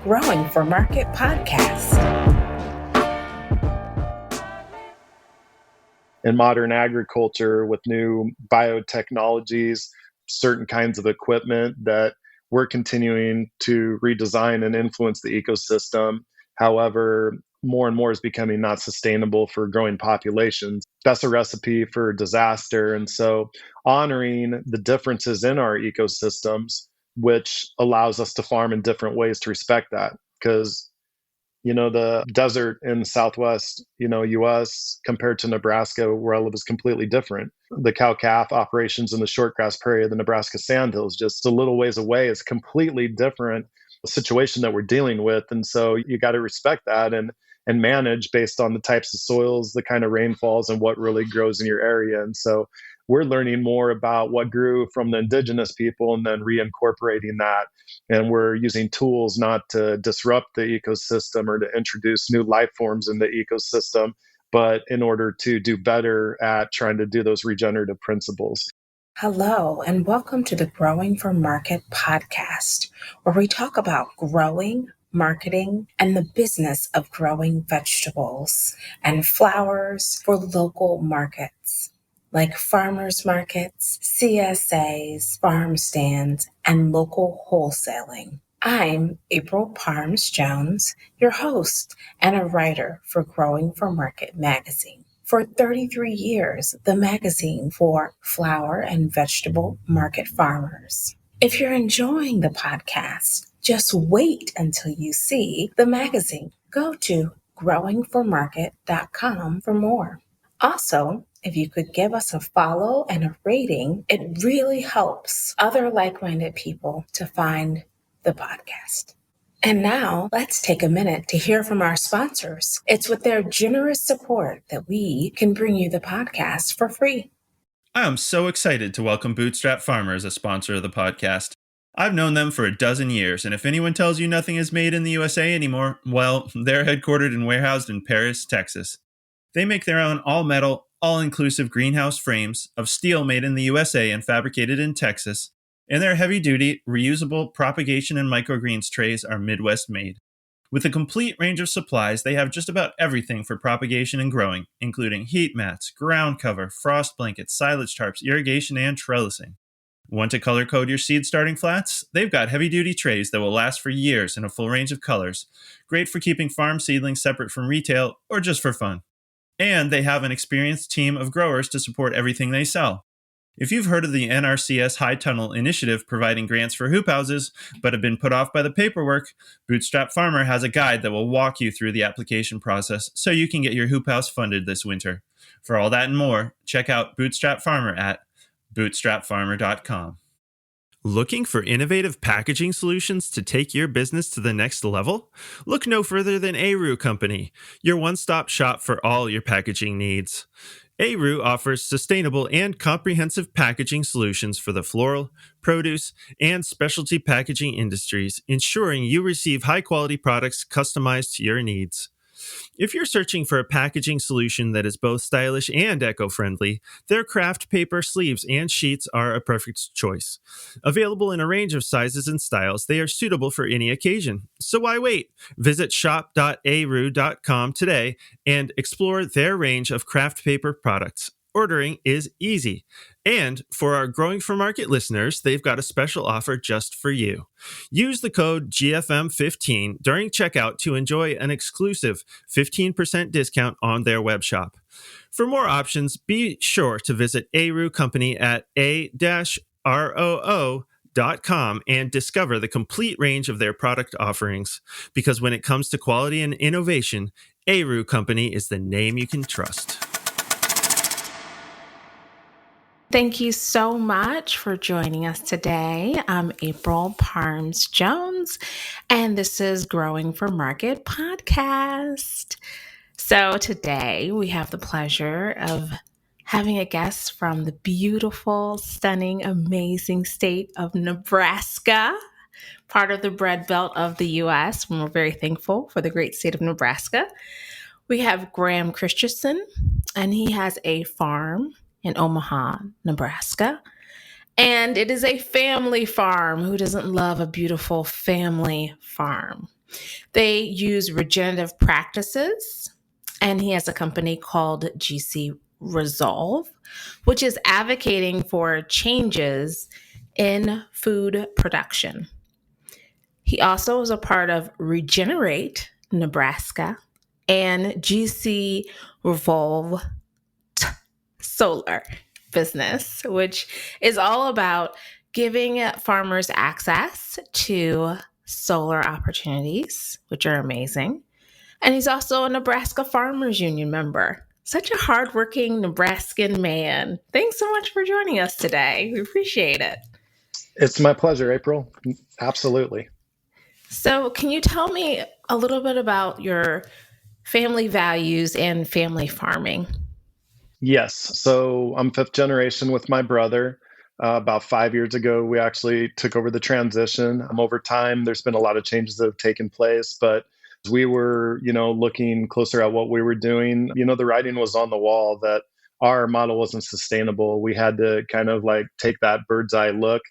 Growing for Market podcast. In modern agriculture, with new biotechnologies, certain kinds of equipment that we're continuing to redesign and influence the ecosystem. However, more and more is becoming not sustainable for growing populations. That's a recipe for disaster. And so honoring the differences in our ecosystems, which allows us to farm in different ways to respect that. Because the desert in the Southwest, US compared to Nebraska, where I live, is completely different. The cow-calf operations in the shortgrass prairie of the Nebraska sandhills, just a little ways away, is completely different situation that we're dealing with. And so you got to respect that and manage based on the types of soils, the kind of rainfalls, and what really grows in your area. And so we're learning more about what grew from the indigenous people and then reincorporating that. And we're using tools not to disrupt the ecosystem or to introduce new life forms in the ecosystem, but in order to do better at trying to do those regenerative principles. Hello, and welcome to the Growing for Market podcast, where we talk about growing, marketing, and the business of growing vegetables and flowers for local markets, like farmers markets, CSAs, farm stands, and local wholesaling. I'm April Parms Jones, your host and a writer for Growing for Market magazine. For 33 years, the magazine for flower and vegetable market farmers. If you're enjoying the podcast, just wait until you see the magazine. Go to growingformarket.com for more. Also, if you could give us a follow and a rating, it really helps other like-minded people to find the podcast. And now, let's take a minute to hear from our sponsors. It's with their generous support that we can bring you the podcast for free. I am so excited to welcome Bootstrap Farmer as a sponsor of the podcast. I've known them for a dozen years, and if anyone tells you nothing is made in the USA anymore, well, they're headquartered and warehoused in Paris, Texas. They make their own all-metal, all-inclusive greenhouse frames of steel made in the USA and fabricated in Texas, and their heavy-duty, reusable propagation and microgreens trays are Midwest-made. With a complete range of supplies, they have just about everything for propagation and growing, including heat mats, ground cover, frost blankets, silage tarps, irrigation, and trellising. Want to color code your seed starting flats? They've got heavy-duty trays that will last for years in a full range of colors, great for keeping farm seedlings separate from retail or just for fun. And they have an experienced team of growers to support everything they sell. If you've heard of the NRCS High Tunnel Initiative providing grants for hoop houses, but have been put off by the paperwork, Bootstrap Farmer has a guide that will walk you through the application process so you can get your hoop house funded this winter. For all that and more, check out Bootstrap Farmer at bootstrapfarmer.com. Looking for innovative packaging solutions to take your business to the next level? Look no further than Aru Company, your one-stop shop for all your packaging needs. Aru offers sustainable and comprehensive packaging solutions for the floral, produce, and specialty packaging industries, ensuring you receive high-quality products customized to your needs. If you're searching for a packaging solution that is both stylish and eco-friendly, their craft paper sleeves and sheets are a perfect choice. Available in a range of sizes and styles, they are suitable for any occasion. So why wait? Visit shop.aru.com today and explore their range of craft paper products. Ordering is easy. And for our Growing for Market listeners, they've got a special offer just for you. Use the code GFM15 during checkout to enjoy an exclusive 15% discount on their web shop. For more options, be sure to visit Aru Company at a-roo.com and discover the complete range of their product offerings. Because when it comes to quality and innovation, Aru Company is the name you can trust. Thank you so much for joining us today. I'm April Parms Jones, and this is Growing for Market podcast. So today we have the pleasure of having a guest from the beautiful, stunning, amazing state of Nebraska, part of the bread belt of the U.S. And we're very thankful for the great state of Nebraska. We have Graham Christensen, and he has a farm in Omaha, Nebraska. And it is a family farm. Who doesn't love a beautiful family farm? They use regenerative practices, and he has a company called GC Resolve, which is advocating for changes in food production. He also is a part of Regenerate Nebraska and GC Revolve Solar business, which is all about giving farmers access to solar opportunities, which are amazing. And he's also a Nebraska Farmers Union member. Such a hardworking Nebraskan man. Thanks so much for joining us today. We appreciate it. It's my pleasure, April. Absolutely. So, can you tell me a little bit about your family values and family farming? Yes. So I'm fifth generation with my brother. About 5 years ago, we actually took over the transition. Over time, there's been a lot of changes that have taken place, but as we were, looking closer at what we were doing, the writing was on the wall that our model wasn't sustainable. We had to kind of like take that bird's eye look.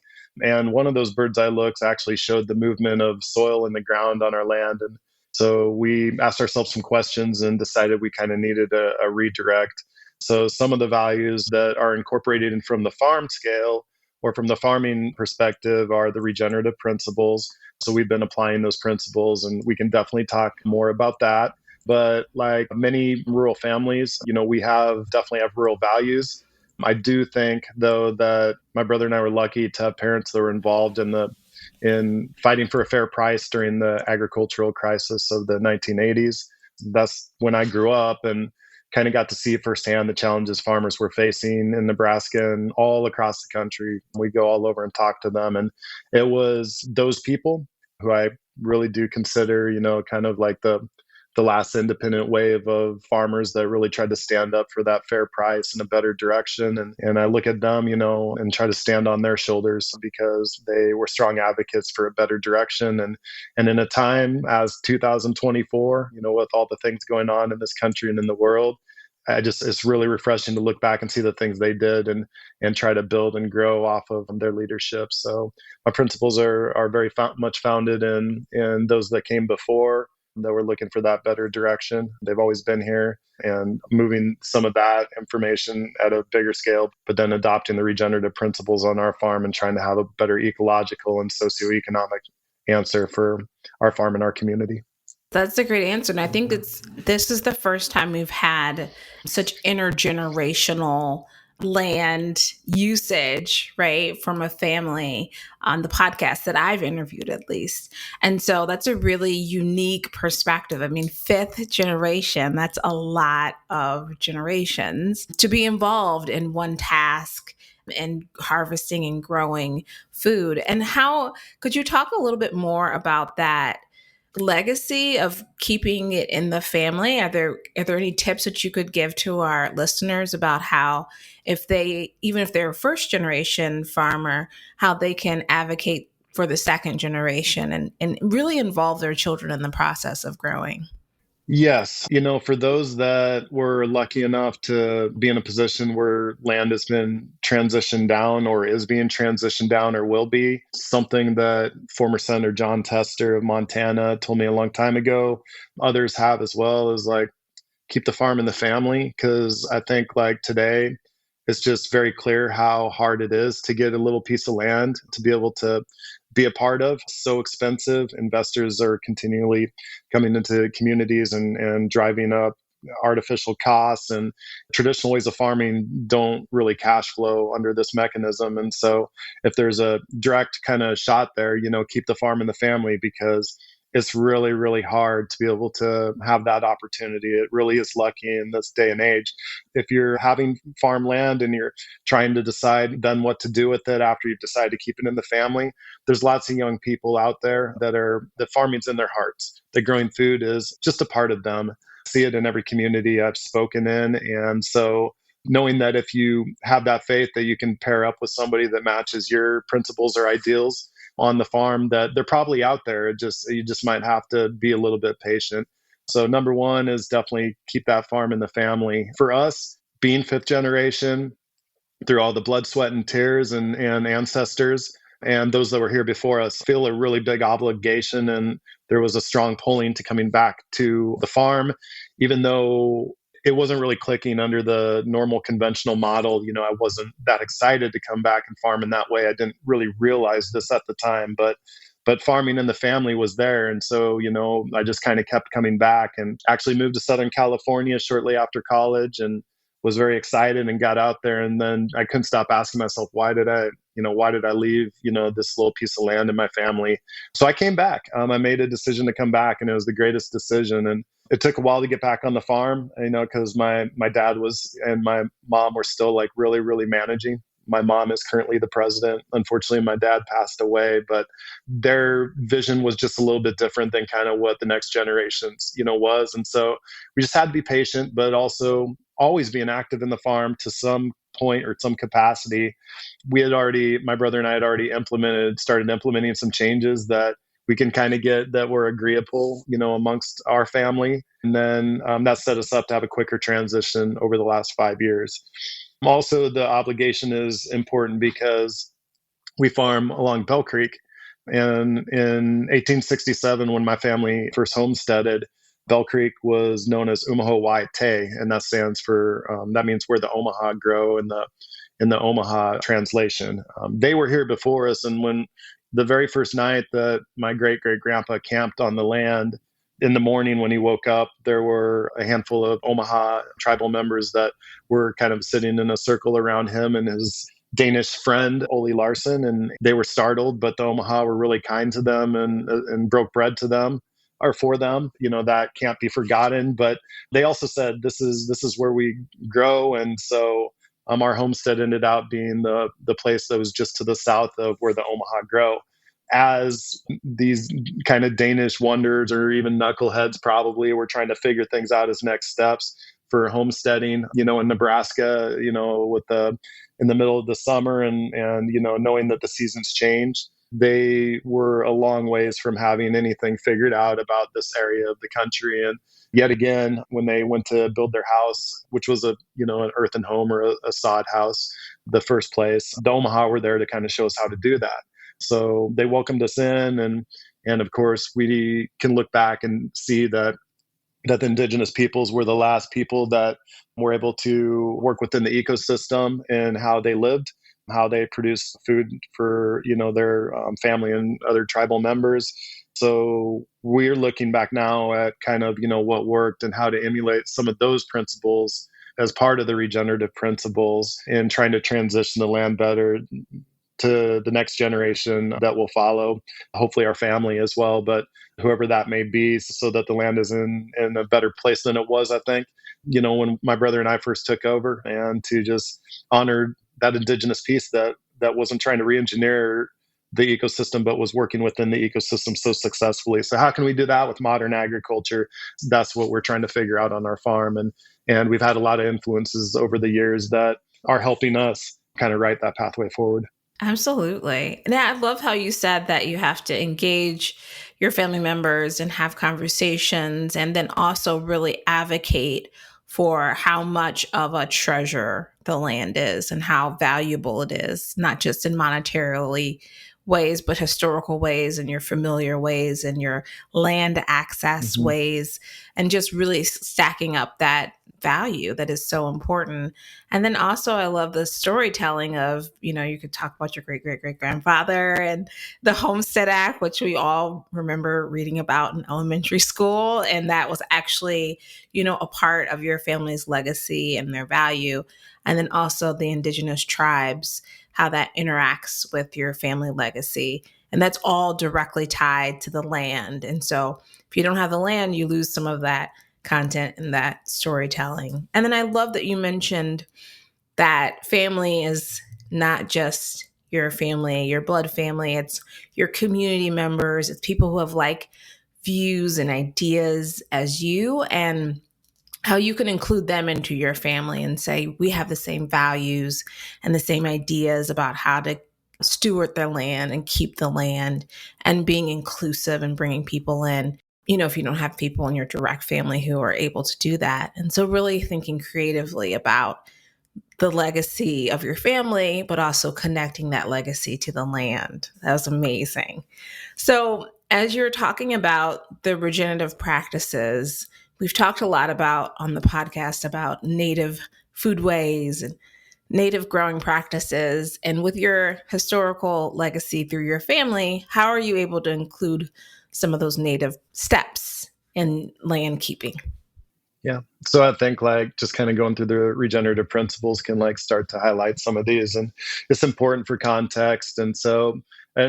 And one of those bird's eye looks actually showed the movement of soil in the ground on our land. And so we asked ourselves some questions and decided we kind of needed a redirect. So some of the values that are incorporated in from the farm scale or from the farming perspective are the regenerative principles. So we've been applying those principles, and we can definitely talk more about that. But like many rural families, we definitely have rural values. I do think though that my brother and I were lucky to have parents that were involved in fighting for a fair price during the agricultural crisis of the 1980s. That's when I grew up and kind of got to see firsthand the challenges farmers were facing in Nebraska and all across the country. We go all over and talk to them. And it was those people who I really do consider, kind of like the last independent wave of farmers that really tried to stand up for that fair price and a better direction. And I look at them, and try to stand on their shoulders because they were strong advocates for a better direction. And in a time as 2024, with all the things going on in this country and in the world, it's really refreshing to look back and see the things they did and try to build and grow off of their leadership. So my principles are very much founded in those that came before, that were looking for that better direction. They've always been here, and moving some of that information at a bigger scale, but then adopting the regenerative principles on our farm and trying to have a better ecological and socio-economic answer for our farm and our community. That's a great answer. And I think this is the first time we've had such intergenerational land usage, right, from a family on the podcast that I've interviewed, at least. And so that's a really unique perspective. I mean, fifth generation, that's a lot of generations to be involved in one task and harvesting and growing food. And how could you talk a little bit more about that legacy of keeping it in the family? Are there any tips that you could give to our listeners about how, if they're a first generation farmer, how they can advocate for the second generation and really involve their children in the process of growing? Yes. For those that were lucky enough to be in a position where land has been transitioned down or is being transitioned down or will be, something that former Senator John Tester of Montana told me a long time ago, others have as well, is like, keep the farm in the family. Because I think like today, it's just very clear how hard it is to get a little piece of land to be able to be a part of. So expensive. Investors are continually coming into communities and driving up artificial costs, and traditional ways of farming don't really cash flow under this mechanism. And so if there's a direct kind of shot there, keep the farm in the family, because it's really, really hard to be able to have that opportunity. It really is lucky in this day and age. If you're having farmland and you're trying to decide then what to do with it after you've decided to keep it in the family, there's lots of young people out there that farming's in their hearts. That growing food is just a part of them. I see it in every community I've spoken in. And so knowing that if you have that faith that you can pair up with somebody that matches your principles or ideals on the farm, that they're probably out there. You just might have to be a little bit patient. So number one is definitely keep that farm in the family. For us, being fifth generation, through all the blood, sweat, and tears and ancestors, And those that were here before us feel a really big obligation. And there was a strong pulling to coming back to the farm, even though it wasn't really clicking under the normal conventional model. I wasn't that excited to come back and farm in that way. I didn't really realize this at the time, but farming in the family was there. And so, I just kind of kept coming back and actually moved to Southern California shortly after college and was very excited and got out there. And then I couldn't stop asking myself, why did I leave, this little piece of land in my family? So I came back. I made a decision to come back, and it was the greatest decision. And it took a while to get back on the farm, because my dad and my mom were still like really, really managing. My mom is currently the president. Unfortunately, my dad passed away, but their vision was just a little bit different than kind of what the next generation's, was. And so we just had to be patient, but also always being active in the farm to some point or some capacity. My brother and I had already started implementing some changes that we can kind of get that were agreeable, amongst our family. And then that set us up to have a quicker transition over the last 5 years. Also, the obligation is important because we farm along Bell Creek. And in 1867, when my family first homesteaded, Bell Creek was known as Umaho Waite, and that stands for, that means where the Omaha grow in the Omaha translation. They were here before us, and when the very first night that my great-great-grandpa camped on the land, in the morning when he woke up, there were a handful of Omaha tribal members that were kind of sitting in a circle around him and his Danish friend, Ole Larsen, and they were startled, but the Omaha were really kind to them and broke bread to them or for them. That can't be forgotten. But they also said, this is where we grow. And so our homestead ended up being the place that was just to the south of where the Omaha grow. As these kind of Danish wonders or even knuckleheads probably were trying to figure things out as next steps for homesteading, in Nebraska, in the middle of the summer and knowing that the seasons change, they were a long ways from having anything figured out about this area of the country. And yet again, when they went to build their house, which was an earthen home or a sod house, the first place, the Omaha were there to kind of show us how to do that. So they welcomed us in, and of course we can look back and see that the indigenous peoples were the last people that were able to work within the ecosystem and how they lived, how they produced food for their family and other tribal members. So we're looking back now at kind of what worked and how to emulate some of those principles as part of the regenerative principles and trying to transition the land better to the next generation that will follow, hopefully our family as well, but whoever that may be, so that the land is in a better place than it was, I think, when my brother and I first took over, and to just honor that indigenous piece that wasn't trying to re-engineer the ecosystem, but was working within the ecosystem so successfully. So how can we do that with modern agriculture? That's what we're trying to figure out on our farm. And we've had a lot of influences over the years that are helping us kind of write that pathway forward. Absolutely. And I love how you said that you have to engage your family members and have conversations, and then also really advocate for how much of a treasure the land is and how valuable it is, not just in monetarily ways, but historical ways and your familiar ways and your land access ways, and just really stacking up that value that is so important. And then also, I love the storytelling of, you could talk about your great, great, great grandfather and the Homestead Act, which we all remember reading about in elementary school. And that was actually, a part of your family's legacy and their value. And then also the indigenous tribes, how that interacts with your family legacy. And that's all directly tied to the land. And so if you don't have the land, you lose some of that content and that storytelling. And then I love that you mentioned that family is not just your family, your blood family, it's your community members, it's people who have like views and ideas as you, and how you can include them into your family and say, we have the same values and the same ideas about how to steward their land and keep the land, and being inclusive and bringing people in, if you don't have people in your direct family who are able to do that. And so really thinking creatively about the legacy of your family, but also connecting that legacy to the land. That was amazing. So, as you're talking about the regenerative practices, we've talked a lot about on the podcast about native foodways and native growing practices. And with your historical legacy through your family, how are you able to include some of those native steps in land keeping? Yeah. So I think like just kind of going through the regenerative principles can like start to highlight some of these, and it's important for context. And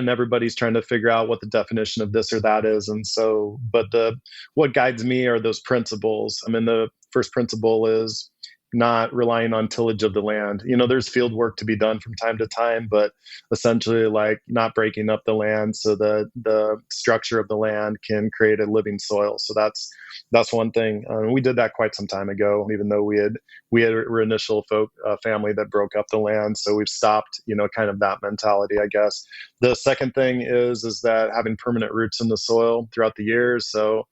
everybody's trying to figure out what the definition of this or that is. And so, but what guides me are those principles. I mean, the first principle is not relying on tillage of the land. There's field work to be done from time to time, but essentially like not breaking up the land so that the structure of the land can create a living soil. So that's one thing. We did that quite some time ago, even though we had an initial family that broke up the land. So we've stopped, kind of that mentality, I guess. The second thing is that having permanent roots in the soil throughout the years. So,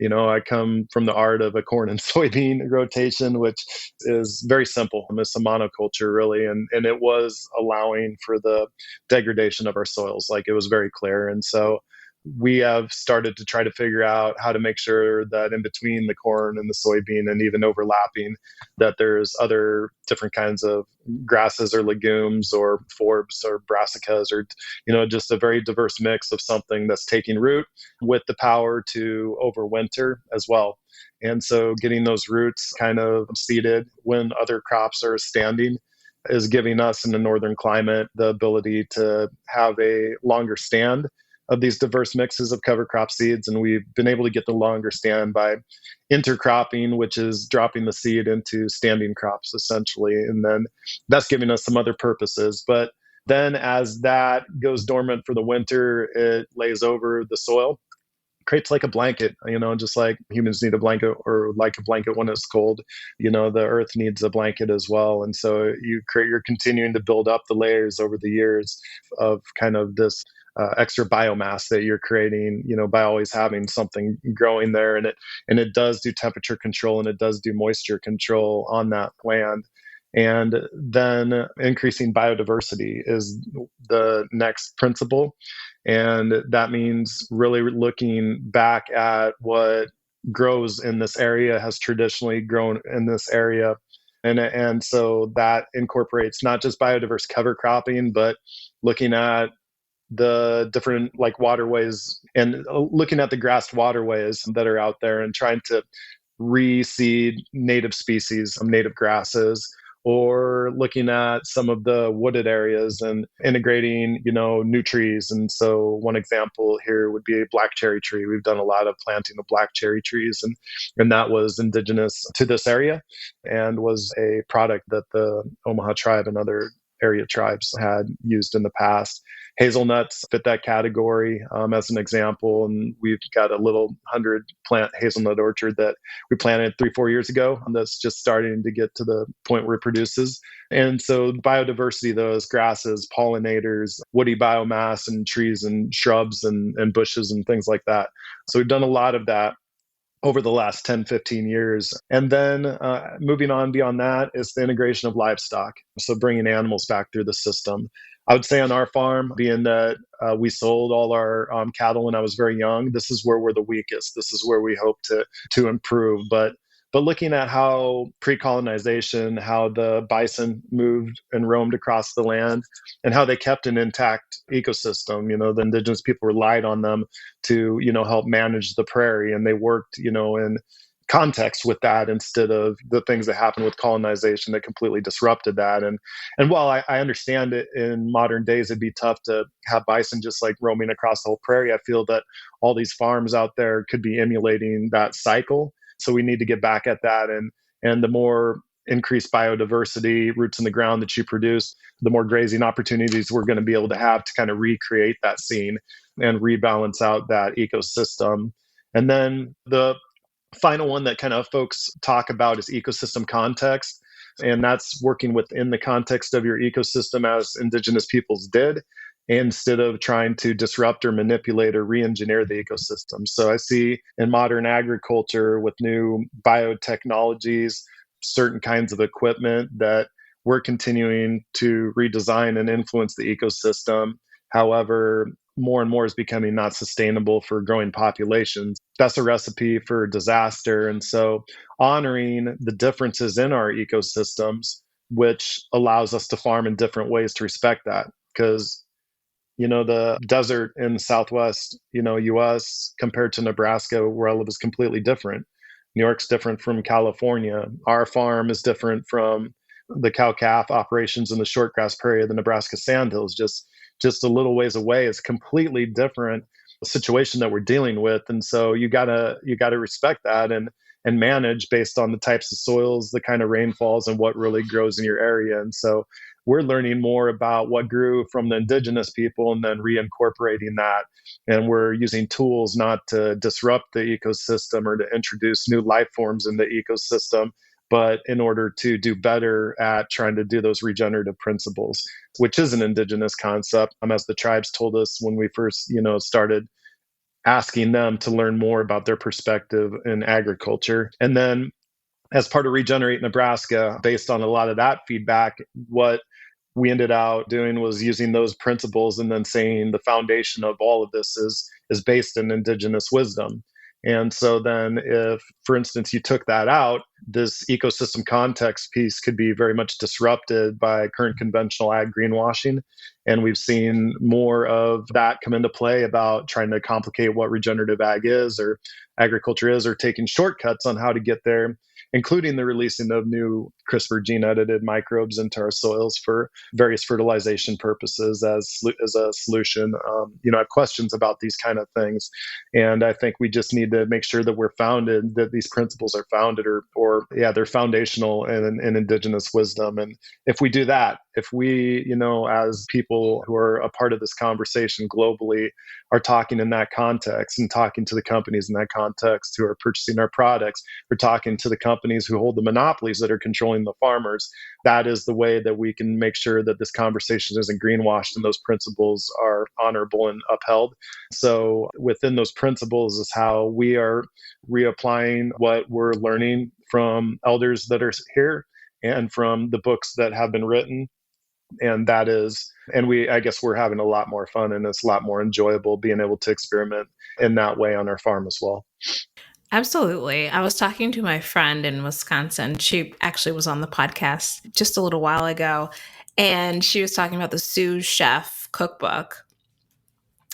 I come from the art of a corn and soybean rotation, which is very simple. It's a monoculture, really, and it was allowing for the degradation of our soils. Like it was very clear, and so we have started to try to figure out how to make sure that in between the corn and the soybean and even overlapping, that there's other different kinds of grasses or legumes or forbs or brassicas or, just a very diverse mix of something that's taking root with the power to overwinter as well. And so getting those roots kind of seeded when other crops are standing is giving us in the northern climate the ability to have a longer stand of these diverse mixes of cover crop seeds. And we've been able to get the longer stand by intercropping, which is dropping the seed into standing crops essentially. And then that's giving us some other purposes. But then as that goes dormant for the winter, it lays over the soil, creates like a blanket, just like humans need a blanket or like a blanket when it's cold, the earth needs a blanket as well. And so you're continuing to build up the layers over the years of kind of this extra biomass that you're creating, by always having something growing there. And it does do temperature control and it does do moisture control on that land. And then increasing biodiversity is the next principle. And that means really looking back at what grows in this area, has traditionally grown in this area. And so that incorporates not just biodiverse cover cropping, but looking at the different like waterways and looking at the grassed waterways that are out there and trying to reseed native species, native grasses, or looking at some of the wooded areas and integrating, new trees. And so one example here would be a black cherry tree. We've done a lot of planting of black cherry trees, and that was indigenous to this area and was a product that the Omaha tribe and other area tribes had used in the past. Hazelnuts fit that category as an example. And we've got a little 100-plant hazelnut orchard that we planted 3-4 years ago. And that's just starting to get to the point where it produces. And so biodiversity, those grasses, pollinators, woody biomass, and trees and shrubs and bushes and things like that. So we've done a lot of that over the last 10, 15 years. And then moving on beyond that is the integration of livestock. So bringing animals back through the system. I would say on our farm, being that we sold all our cattle when I was very young, this is where we're the weakest. This is where we hope to improve. But looking at how pre-colonization, how the bison moved and roamed across the land, and how they kept an intact ecosystem, the indigenous people relied on them to, help manage the prairie, and they worked, in context with that instead of the things that happened with colonization that completely disrupted that. And while I understand it in modern days, it'd be tough to have bison just like roaming across the whole prairie. I feel that all these farms out there could be emulating that cycle. So we need to get back at that. And the more increased biodiversity, roots in the ground that you produce, the more grazing opportunities we're going to be able to have to kind of recreate that scene and rebalance out that ecosystem. And then the final one that kind of folks talk about is ecosystem context. And that's working within the context of your ecosystem as indigenous peoples did, instead of trying to disrupt or manipulate or re-engineer the ecosystem. So I see in modern agriculture with new biotechnologies, certain kinds of equipment that we're continuing to redesign and influence the ecosystem. However, more and more is becoming not sustainable for growing populations. That's a recipe for disaster. And so, honoring the differences in our ecosystems, which allows us to farm in different ways to respect that. Because the desert in the Southwest, US compared to Nebraska, where I live, is completely different. New York's different from California. Our farm is different from the cow-calf operations in the shortgrass prairie of the Nebraska sandhills. Just a little ways away is completely different situation that we're dealing with. And so you gotta respect that and manage based on the types of soils, the kind of rainfalls, and what really grows in your area. And so we're learning more about what grew from the indigenous people and then reincorporating that. And we're using tools not to disrupt the ecosystem or to introduce new life forms in the ecosystem, but in order to do better at trying to do those regenerative principles, which is an indigenous concept, as the tribes told us when we first, started asking them to learn more about their perspective in agriculture. And then as part of Regenerate Nebraska, based on a lot of that feedback, what we ended out doing was using those principles and then saying the foundation of all of this is based in indigenous wisdom. And so then if, for instance, you took that out, this ecosystem context piece could be very much disrupted by current conventional ag greenwashing. And we've seen more of that come into play about trying to complicate what regenerative ag is or agriculture is, or taking shortcuts on how to get there, including the releasing of new CRISPR gene-edited microbes into our soils for various fertilization purposes as a solution. I have questions about these kind of things, and I think we just need to make sure that that these principles are founded, or they're foundational in indigenous wisdom. And if we do that, if we, as people who are a part of this conversation globally, are talking in that context and talking to the companies in that context who are purchasing our products, we're talking to the companies who hold the monopolies that are controlling the farmers, that is the way that we can make sure that this conversation isn't greenwashed and those principles are honorable and upheld. So within those principles is how we are reapplying what we're learning from elders that are here and from the books that have been written. And I guess we're having a lot more fun, and it's a lot more enjoyable being able to experiment in that way on our farm as well. Absolutely. I was talking to my friend in Wisconsin. She actually was on the podcast just a little while ago, and she was talking about the Sous Chef cookbook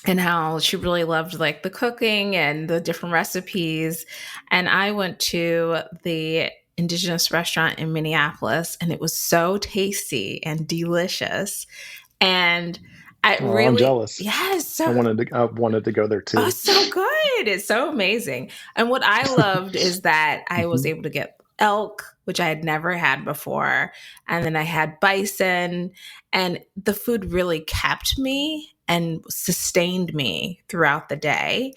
and how she really loved like the cooking and the different recipes. And I went to the indigenous restaurant in Minneapolis, and it was so tasty and delicious. And I'm jealous. yes, so I wanted to go there too. oh, so good. It's so amazing. And what I loved is that I was able to get elk, which I had never had before. And then I had bison, and the food really kept me and sustained me throughout the day.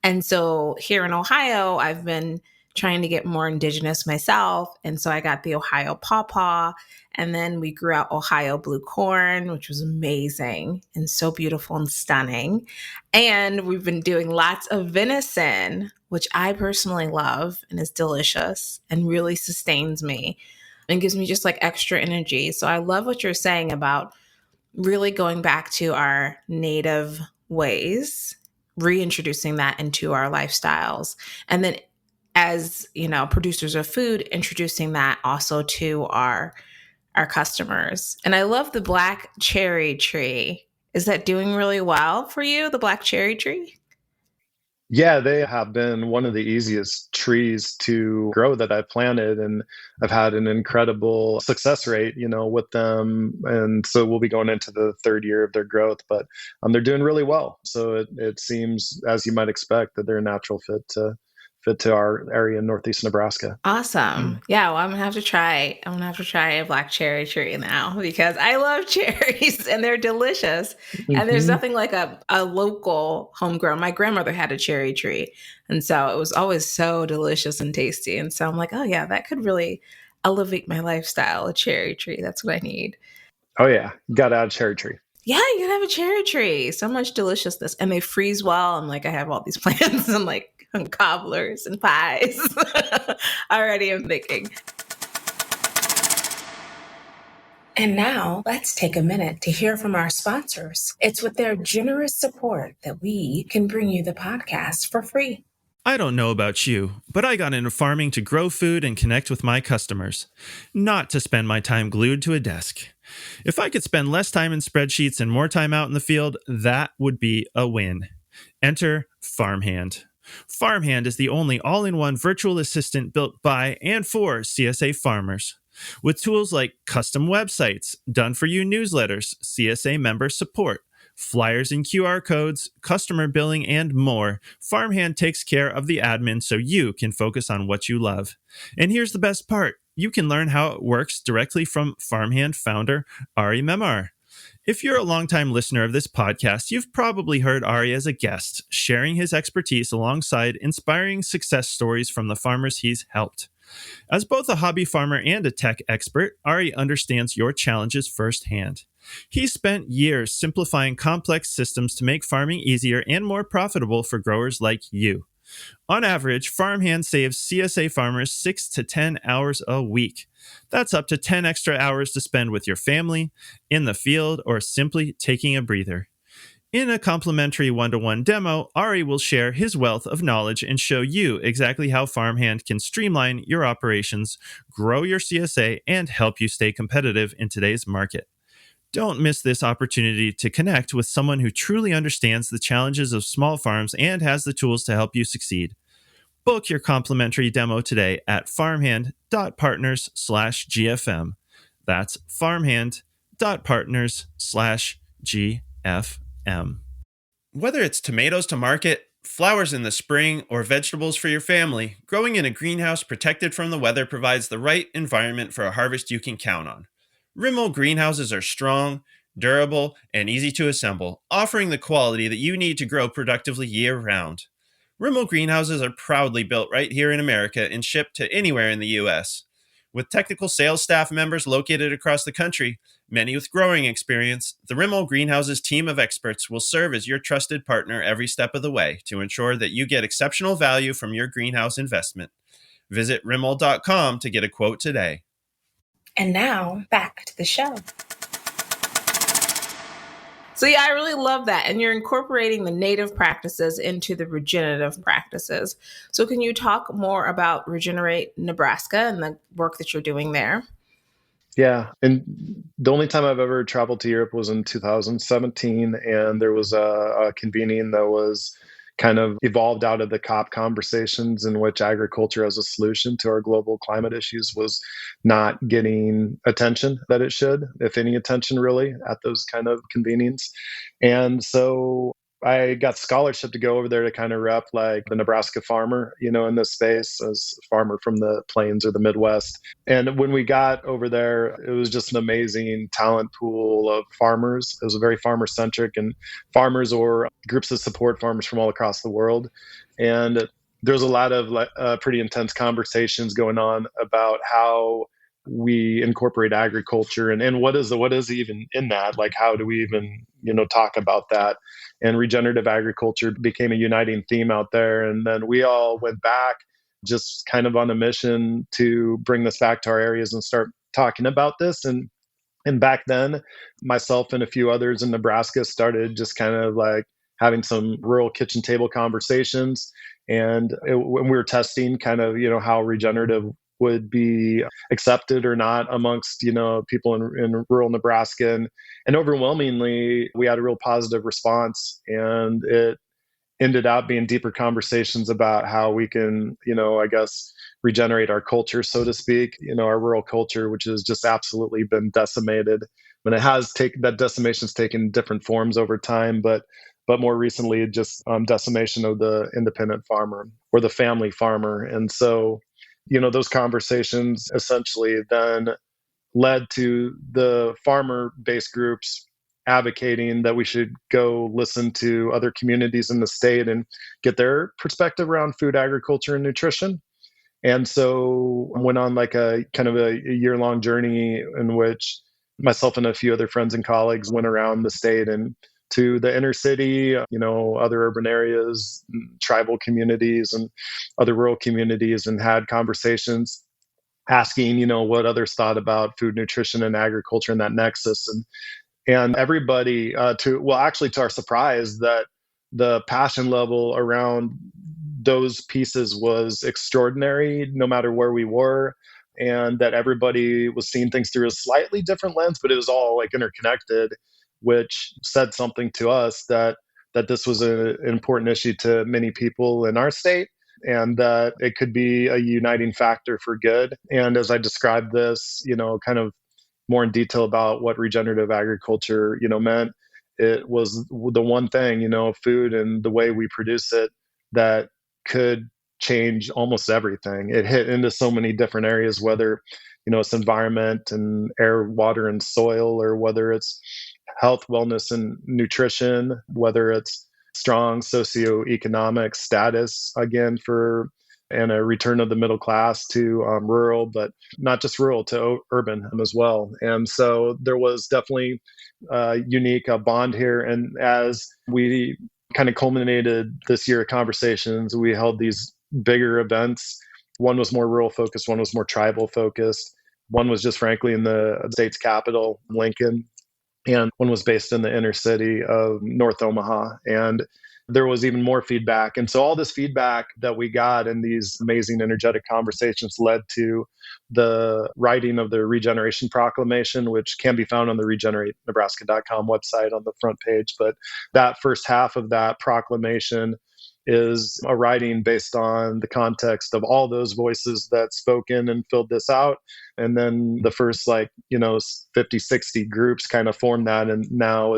And so here in Ohio, I've been trying to get more indigenous myself. And so I got the Ohio pawpaw, and then we grew out Ohio blue corn, which was amazing and so beautiful and stunning. And we've been doing lots of venison, which I personally love and is delicious and really sustains me and gives me just like extra energy. So I love what you're saying about really going back to our native ways, reintroducing that into our lifestyles. And then as, producers of food, introducing that also to our customers. And I love the black cherry tree. Is that doing really well for you, the black cherry tree? Yeah, they have been one of the easiest trees to grow that I've planted, and I've had an incredible success rate, with them. And so we'll be going into the third year of their growth, but they're doing really well. So it seems, as you might expect, that they're a natural fit to our area in northeast Nebraska. Awesome. Yeah, well, I'm gonna have to try a black cherry tree now because I love cherries and they're delicious. And there's nothing like a local homegrown. My grandmother had a cherry tree, and so it was always so delicious and tasty. And so I'm like, oh yeah, that could really elevate my lifestyle, a cherry tree. That's what I need. Oh yeah, gotta add a cherry tree. Yeah, you gotta have a cherry tree. So much deliciousness. And they freeze well. I'm like, I have all these plans. I'm like, cobblers and pies. Already I'm thinking. And now let's take a minute to hear from our sponsors. It's with their generous support that we can bring you the podcast for free. I don't know about you, but I got into farming to grow food and connect with my customers, not to spend my time glued to a desk. If I could spend less time in spreadsheets and more time out in the field, that would be a win. Enter Farmhand. Farmhand is the only all-in-one virtual assistant built by and for CSA farmers. With tools like custom websites, done-for-you newsletters, CSA member support, flyers and QR codes, customer billing, and more, Farmhand takes care of the admin so you can focus on what you love. And here's the best part. You can learn how it works directly from Farmhand founder Ari Memar. If you're a longtime listener of this podcast, you've probably heard Ari as a guest, sharing his expertise alongside inspiring success stories from the farmers he's helped. As both a hobby farmer and a tech expert, Ari understands your challenges firsthand. He spent years simplifying complex systems to make farming easier and more profitable for growers like you. On average, Farmhand saves CSA farmers 6 to 10 hours a week. That's up to 10 extra hours to spend with your family, in the field, or simply taking a breather. In a complimentary one-to-one demo, Ari will share his wealth of knowledge and show you exactly how Farmhand can streamline your operations, grow your CSA, and help you stay competitive in today's market. Don't miss this opportunity to connect with someone who truly understands the challenges of small farms and has the tools to help you succeed. Book your complimentary demo today at farmhand.partners/GFM. That's farmhand.partners/GFM. Whether it's tomatoes to market, flowers in the spring, or vegetables for your family, growing in a greenhouse protected from the weather provides the right environment for a harvest you can count on. ReMold greenhouses are strong, durable, and easy to assemble, offering the quality that you need to grow productively year-round. ReMold greenhouses are proudly built right here in America and shipped to anywhere in the U.S. With technical sales staff members located across the country, many with growing experience, the ReMold greenhouses team of experts will serve as your trusted partner every step of the way to ensure that you get exceptional value from your greenhouse investment. Visit remold.com to get a quote today. And now, back to the show. So yeah, I really love that. And you're incorporating the native practices into the regenerative practices. So can you talk more about Regenerate Nebraska and the work that you're doing there? Yeah. And the only time I've ever traveled to Europe was in 2017. And there was a convening that was kind of evolved out of the COP conversations, in which agriculture as a solution to our global climate issues was not getting attention that it should, if any attention really, at those kind of convenings. And so I got scholarship to go over there to kind of rep like the Nebraska farmer, in this space, as a farmer from the plains or the Midwest. And when we got over there, it was just an amazing talent pool of farmers. It was very farmer centric, and farmers or groups that support farmers from all across the world. And there's a lot of pretty intense conversations going on about how we incorporate agriculture and what is even in that, like how do we even talk about that. And regenerative agriculture became a uniting theme out there, and then we all went back just kind of on a mission to bring this back to our areas and start talking about this. And back then, myself and a few others in Nebraska started just kind of like having some rural kitchen table conversations. And when we were testing kind of, how regenerative would be accepted or not amongst, people in rural Nebraska. And overwhelmingly, we had a real positive response. And it ended up being deeper conversations about how we can, I guess, regenerate our culture, so to speak, our rural culture, which has just absolutely been decimated. And it has taken, that decimation's taken different forms over time, but more recently, just decimation of the independent farmer or the family farmer. And so, those conversations essentially then led to the farmer-based groups advocating that we should go listen to other communities in the state and get their perspective around food, agriculture, and nutrition. And so I went on like a kind of a year-long journey in which myself and a few other friends and colleagues went around the state and to the inner city, other urban areas, tribal communities, and other rural communities, and had conversations asking, what others thought about food, nutrition, and agriculture and that nexus. And everybody, to our surprise, that the passion level around those pieces was extraordinary, no matter where we were, and that everybody was seeing things through a slightly different lens, but it was all like interconnected, which said something to us that this was an important issue to many people in our state, and that it could be a uniting factor for good. And as I described this, kind of more in detail about what regenerative agriculture, meant, it was the one thing, food and the way we produce it, that could change almost everything. It hit into so many different areas, whether, it's environment and air, water, and soil, or whether it's health, wellness, and nutrition, whether it's strong socio-economic status, again, and a return of the middle class to rural, but not just rural, to urban as well. And so there was definitely a unique bond here. And as we kind of culminated this year of conversations, we held these bigger events. One was more rural focused, one was more tribal focused. One was just frankly in the state's capital, Lincoln, and one was based in the inner city of North Omaha. And there was even more feedback. And so all this feedback that we got in these amazing, energetic conversations led to the writing of the Regeneration Proclamation, which can be found on the regeneratenebraska.com website on the front page. But that first half of that proclamation is a writing based on the context of all those voices that spoke in and filled this out. And then the first 50, 60 groups kind of formed that. And now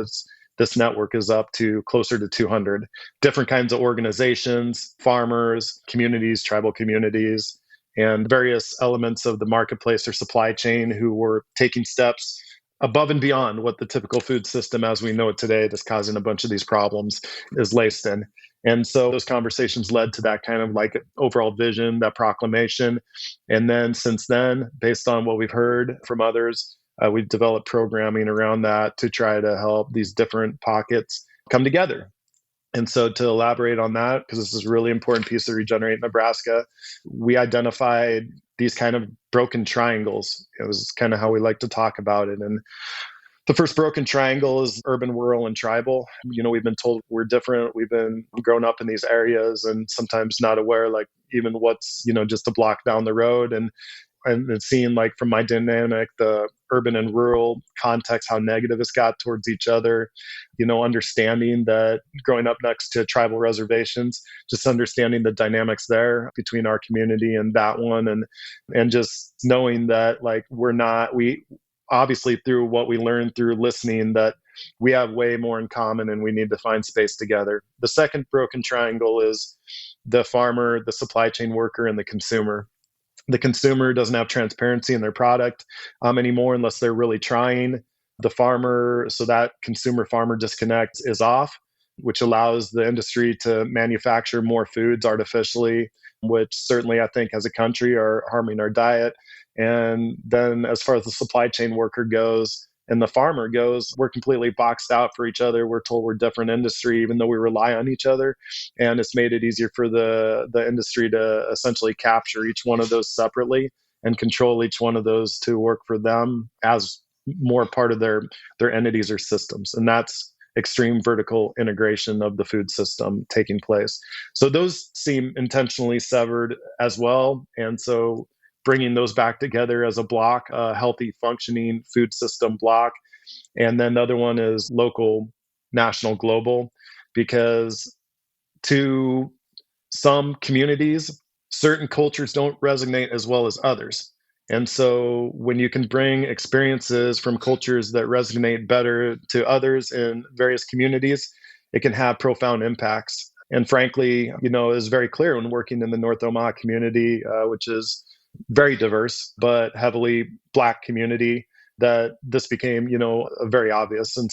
this network is up to closer to 200 different kinds of organizations, farmers, communities, tribal communities, and various elements of the marketplace or supply chain who were taking steps above and beyond what the typical food system as we know it today, that's causing a bunch of these problems, is laced in. And so those conversations led to that kind of overall vision, that proclamation. And then since then, based on what we've heard from others, we've developed programming around that to try to help these different pockets come together. And so to elaborate on that, because this is a really important piece of Regenerate Nebraska, we identified these kind of broken triangles. It was kind of how we like to talk about it. And the first broken triangle is urban, rural, and tribal. We've been told we're different. We've been grown up in these areas and sometimes not aware, even what's, just a block down the road. And seeing from my dynamic, the urban and rural context, how negative it's got towards each other, understanding that growing up next to tribal reservations, just understanding the dynamics there between our community and that one. And just knowing that we obviously through what we learned through listening, that we have way more in common and we need to find space together. The second broken triangle is the farmer, the supply chain worker, and the consumer. The consumer doesn't have transparency in their product anymore unless they're really trying. The farmer, so that consumer farmer disconnect is off, which allows the industry to manufacture more foods artificially, which certainly I think as a country are harming our diet. And then as far as the supply chain worker goes and the farmer goes, we're completely boxed out for each other. We're told we're different industry, even though we rely on each other. And it's made it easier for the industry to essentially capture each one of those separately and control each one of those to work for them as more part of their entities or systems. And that's extreme vertical integration of the food system taking place. So those seem intentionally severed as well. And so bringing those back together as a block, a healthy functioning food system block. And then the other one is local, national, global, because to some communities, certain cultures don't resonate as well as others. And so when you can bring experiences from cultures that resonate better to others in various communities, it can have profound impacts. And frankly, it was very clear when working in the North Omaha community, which is very diverse, but heavily Black community, that this became, very obvious and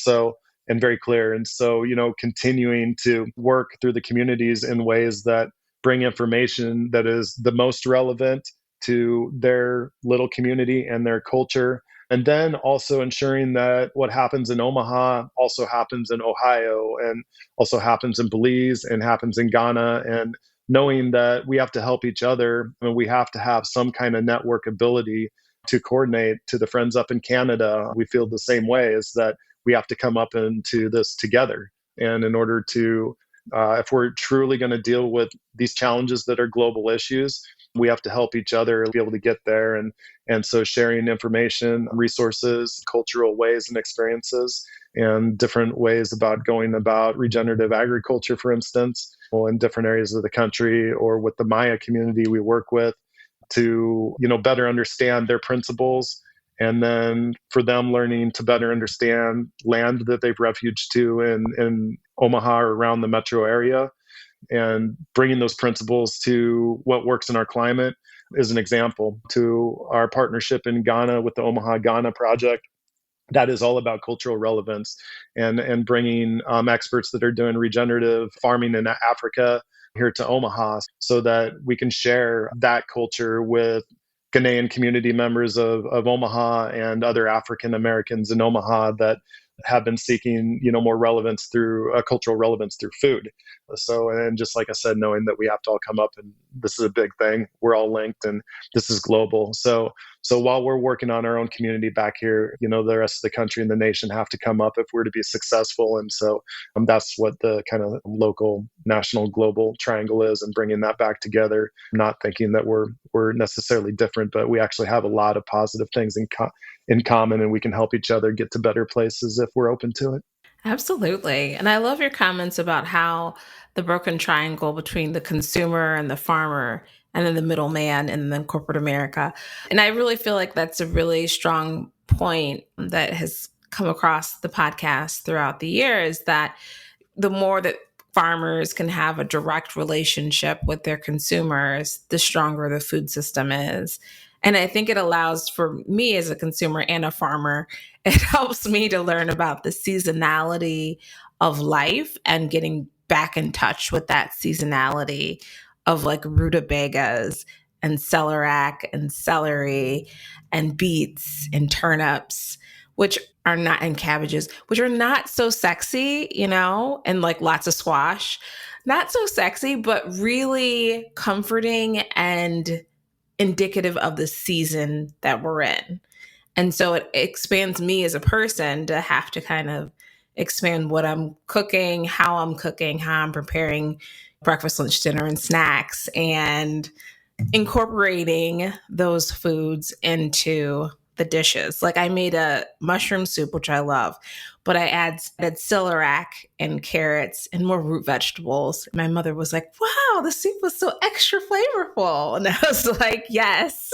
very clear. And so, continuing to work through the communities in ways that bring information that is the most relevant to their little community and their culture. And then also ensuring that what happens in Omaha also happens in Ohio and also happens in Belize and happens in Ghana and knowing that we have to help each other and we have to have some kind of network ability to coordinate. To the friends up in Canada, we feel the same way, is that we have to come up into this together. And in order to, if we're truly going to deal with these challenges that are global issues, we have to help each other be able to get there. And so sharing information, resources, cultural ways and experiences, and different ways about going about regenerative agriculture, for instance, in different areas of the country, or with the Maya community we work with, to better understand their principles, and then for them learning to better understand land that they've refuged to in Omaha or around the metro area, and bringing those principles to what works in our climate. Is an example to our partnership in Ghana with the Omaha Ghana project. That is all about cultural relevance, and bringing experts that are doing regenerative farming in Africa here to Omaha, so that we can share that culture with Ghanaian community members of Omaha and other African Americans in Omaha that have been seeking more relevance through cultural relevance through food. So, and just like I said, knowing that we have to all come up, and this is a big thing, we're all linked, and this is global. So while we're working on our own community back here, the rest of the country and the nation have to come up if we're to be successful. And so that's what the kind of local, national, global triangle is, and bringing that back together, not thinking that we're necessarily different, but we actually have a lot of positive things in common, and we can help each other get to better places if we're open to it. Absolutely. And I love your comments about how the broken triangle between the consumer and the farmer, and then the middleman, and then corporate America. And I really feel like that's a really strong point that has come across the podcast throughout the years, that the more that farmers can have a direct relationship with their consumers, the stronger the food system is. And I think it allows for me as a consumer and a farmer, it helps me to learn about the seasonality of life and getting back in touch with that seasonality of like rutabagas and celeriac and celery and beets and turnips, which are not, and cabbages, which are not so sexy, and like lots of squash, not so sexy, but really comforting and indicative of the season that we're in. And so it expands me as a person to have to kind of expand what I'm cooking, how I'm preparing breakfast, lunch, dinner, and snacks, and incorporating those foods into the dishes. Like I made a mushroom soup, which I love, but I added celeriac and carrots and more root vegetables. My mother was like, wow, the soup was so extra flavorful. And I was like, yes,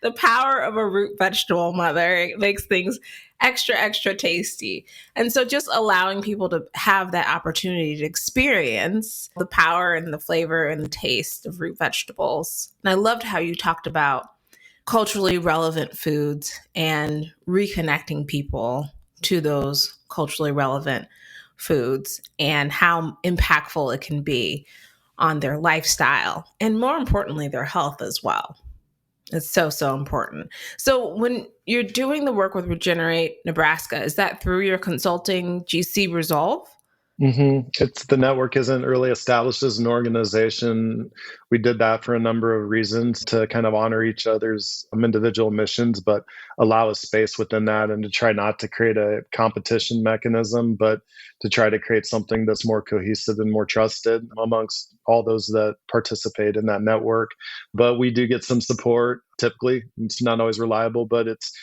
the power of a root vegetable, mother. It makes things extra, extra tasty. And so just allowing people to have that opportunity to experience the power and the flavor and the taste of root vegetables. And I loved how you talked about culturally relevant foods and reconnecting people to those culturally relevant foods, and how impactful it can be on their lifestyle, and more importantly, their health as well. It's so, so important. So when you're doing the work with Regenerate Nebraska, is that through your consulting GC Resolve? It's the network isn't really established as an organization. We did that for a number of reasons, to kind of honor each other's individual missions, but allow a space within that, and to try not to create a competition mechanism, but to try to create something that's more cohesive and more trusted amongst all those that participate in that network. But we do get some support. Typically, it's not always reliable, but it's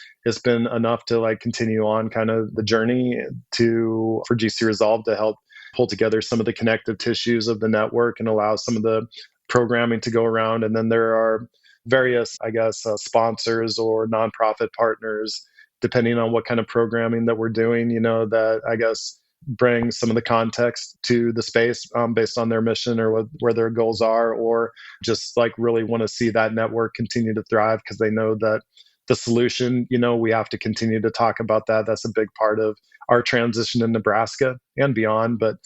been enough to like continue on kind of the journey for GC Resolve to help pull together some of the connective tissues of the network and allow some of the programming to go around. And then there are various, sponsors or nonprofit partners, depending on what kind of programming that we're doing, that bring some of the context to the space based on their mission or where their goals are, or just like really want to see that network continue to thrive because they know that the solution, we have to continue to talk about that. That's a big part of our transition in Nebraska and beyond. But,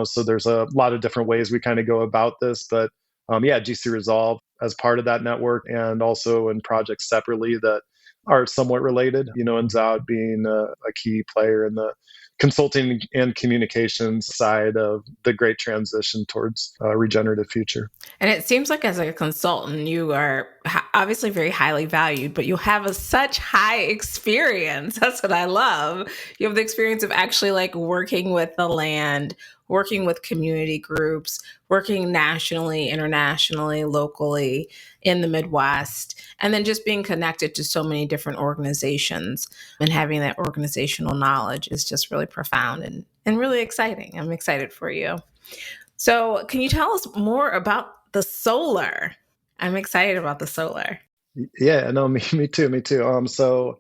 so there's a lot of different ways we kind of go about this. But GC Resolve as part of that network, and also in projects separately that are somewhat related, ends out being a key player in the consulting and communications side of the great transition towards a regenerative future. And it seems like as a consultant, you are obviously very highly valued, but you have such high experience. That's what I love. You have the experience of actually like working with the land, working with community groups, working nationally, internationally, locally in the Midwest, and then just being connected to so many different organizations and having that organizational knowledge is just really profound and really exciting. I'm excited for you. So, can you tell us more about the solar? I'm excited about the solar. Yeah, no, me too, me too. So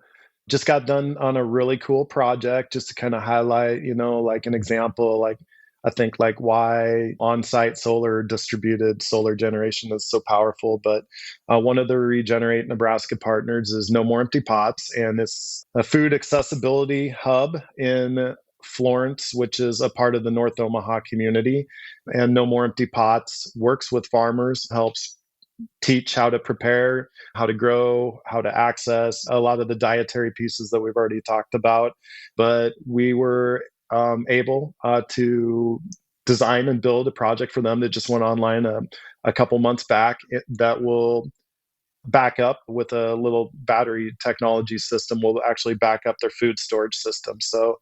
just got done on a really cool project just to kind of highlight, like an example, like I think like why on-site solar, distributed solar generation is so powerful. But one of the Regenerate Nebraska partners is No More Empty Pots, and it's a food accessibility hub in Florence, which is a part of the North Omaha community. And No More Empty Pots works with farmers, helps teach how to prepare, how to grow, how to access a lot of the dietary pieces that we've already talked about. But we were able to design and build a project for them that just went online a couple months back that will back up with a little battery technology system, will actually back up their food storage system. So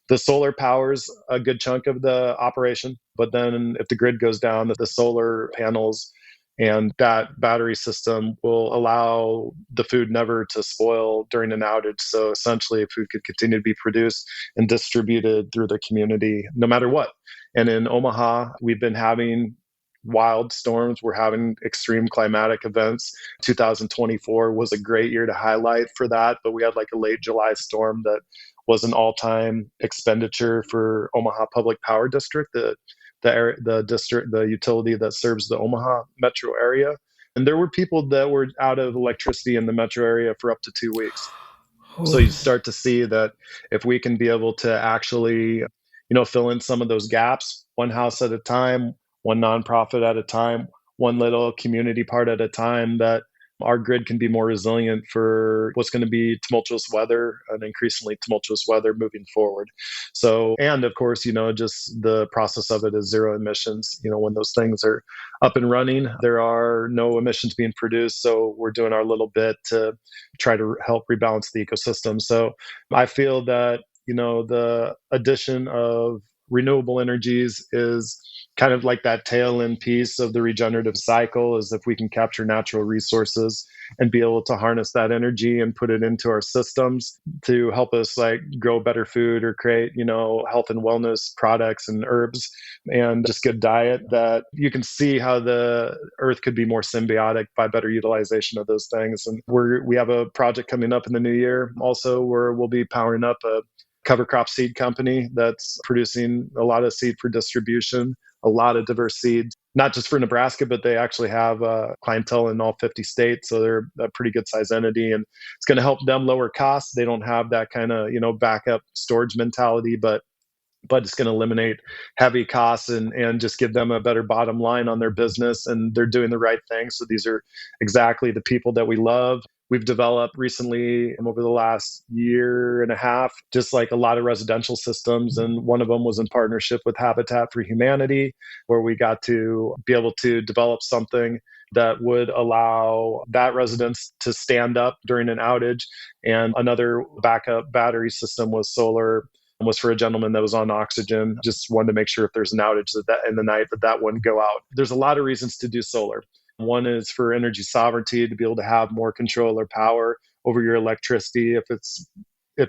the solar powers a good chunk of the operation, but then if the grid goes down, the solar panels and that battery system will allow the food never to spoil during an outage. So essentially, food could continue to be produced and distributed through the community no matter what. And in Omaha, we've been having wild storms. We're having extreme climatic events. 2024 was a great year to highlight for that, but we had like a late July storm that was an all-time expenditure for Omaha Public Power District, the district, the utility that serves the Omaha metro area. And there were people that were out of electricity in the metro area for up to 2 weeks. So you start to see that if we can be able to actually, fill in some of those gaps, one house at a time, one nonprofit at a time, one little community part at a time, that our grid can be more resilient for what's going to be tumultuous weather and increasingly tumultuous weather moving forward. So, and of course, just the process of it is zero emissions. When those things are up and running, there are no emissions being produced. So we're doing our little bit to try to help rebalance the ecosystem. So I feel that, the addition of renewable energies is kind of like that tail end piece of the regenerative cycle, is if we can capture natural resources and be able to harness that energy and put it into our systems to help us like grow better food or create, health and wellness products and herbs and just good diet, that you can see how the earth could be more symbiotic by better utilization of those things. And we have a project coming up in the new year also where we'll be powering up a cover crop seed company that's producing a lot of seed for distribution, a lot of diverse seeds, not just for Nebraska, but they actually have clientele in all 50 states. So they're a pretty good size entity, and it's going to help them lower costs. They don't have that kind of, backup storage mentality, but it's going to eliminate heavy costs and just give them a better bottom line on their business. And they're doing the right thing. So these are exactly the people that we love. We've developed recently over the last year and a half, just like a lot of residential systems. And one of them was in partnership with Habitat for Humanity, where we got to be able to develop something that would allow that residence to stand up during an outage. And another backup battery system was solar, was for a gentleman that was on oxygen. Just wanted to make sure if there's an outage that in the night that wouldn't go out. There's a lot of reasons to do solar. One is for energy sovereignty, to be able to have more control or power over your electricity if